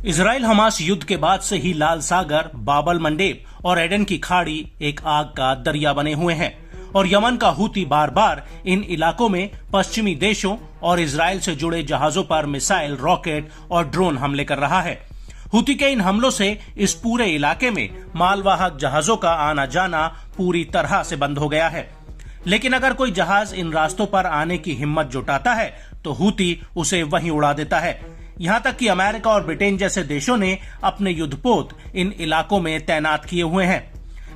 Israel Hamas युद्ध के बाद से ही लाल सागर, बाबल मंडेब और एडन की खाड़ी एक आग का दरिया बने हुए हैं और यमन का हूती बार बार इन इलाकों में पश्चिमी देशों और इजराइल से जुड़े जहाजों पर मिसाइल, रॉकेट और ड्रोन हमले कर रहा है। हूती के इन हमलों से इस पूरे इलाके में मालवाहक जहाजों का आना जाना पूरी तरह से बंद हो गया है। लेकिन अगर कोई जहाज इन रास्तों पर आने की हिम्मत जुटाता है तो हूती उसे वहीं उड़ा देता है। यहाँ तक कि अमेरिका और ब्रिटेन जैसे देशों ने अपने युद्धपोत इन इलाकों में तैनात किए हुए हैं।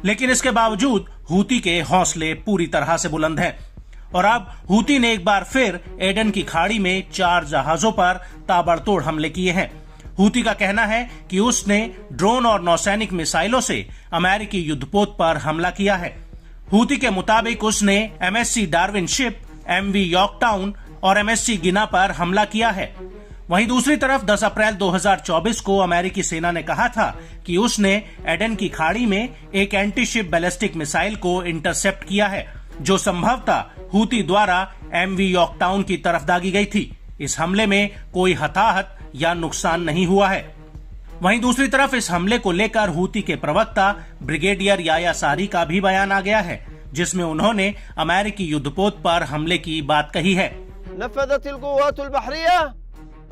लेकिन इसके बावजूद हूती के हौसले पूरी तरह से बुलंद हैं और अब हूती ने एक बार फिर एडन की खाड़ी में 4 जहाजों पर ताबड़तोड़ हमले किए हैं। हूती का कहना है कि उसने ड्रोन और नौसैनिक मिसाइलों से अमेरिकी युद्धपोत पर हमला किया है। हूती के मुताबिक उसने MSC Darwin ship, MV Yorktown और MSC गिना पर हमला किया है। वहीं दूसरी तरफ 10 अप्रैल 2024 को अमेरिकी सेना ने कहा था कि उसने एडन की खाड़ी में एक एंटी शिप बैलिस्टिक मिसाइल को इंटरसेप्ट किया है, जो संभवतः हूती द्वारा MV यॉर्कटाउन की तरफ दागी गई थी। इस हमले में कोई हताहत या नुकसान नहीं हुआ है। वहीं दूसरी तरफ इस हमले को लेकर हूती के प्रवक्ता ब्रिगेडियर याया सारी का भी बयान आ गया है, जिसमें उन्होंने अमेरिकी युद्धपोत पर हमले की बात कही है।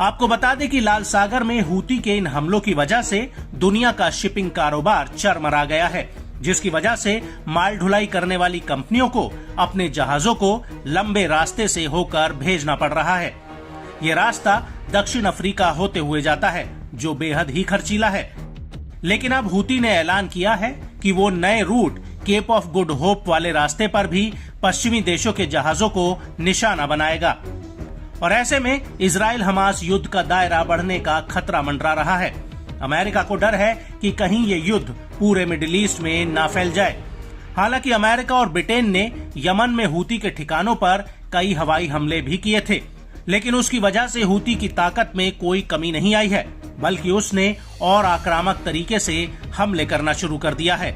आपको बता दें कि लाल सागर में हूती के इन हमलों की वजह से दुनिया का शिपिंग कारोबार चरमरा गया है, जिसकी वजह से माल ढुलाई करने वाली कंपनियों को अपने जहाजों को लंबे रास्ते से होकर भेजना पड़ रहा है। ये रास्ता दक्षिण अफ्रीका होते हुए जाता है, जो बेहद ही खर्चीला है। लेकिन अब हूती ने ऐलान किया है कि वो नए route Cape of Good Hope वाले रास्ते पर भी पश्चिमी देशों के जहाजों को निशाना बनाएगा और ऐसे में इजराइल हमास युद्ध का दायरा बढ़ने का खतरा मंडरा रहा है। अमेरिका को डर है कि कहीं ये युद्ध पूरे मिडिल ईस्ट में ना फैल जाए। हालांकि अमेरिका और ब्रिटेन ने यमन में हूती के ठिकानों पर कई हवाई हमले भी किए थे, लेकिन उसकी वजह से हूती की ताकत में कोई कमी नहीं आई है, बल्कि उसने और आक्रामक तरीके से हमले करना शुरू कर दिया है।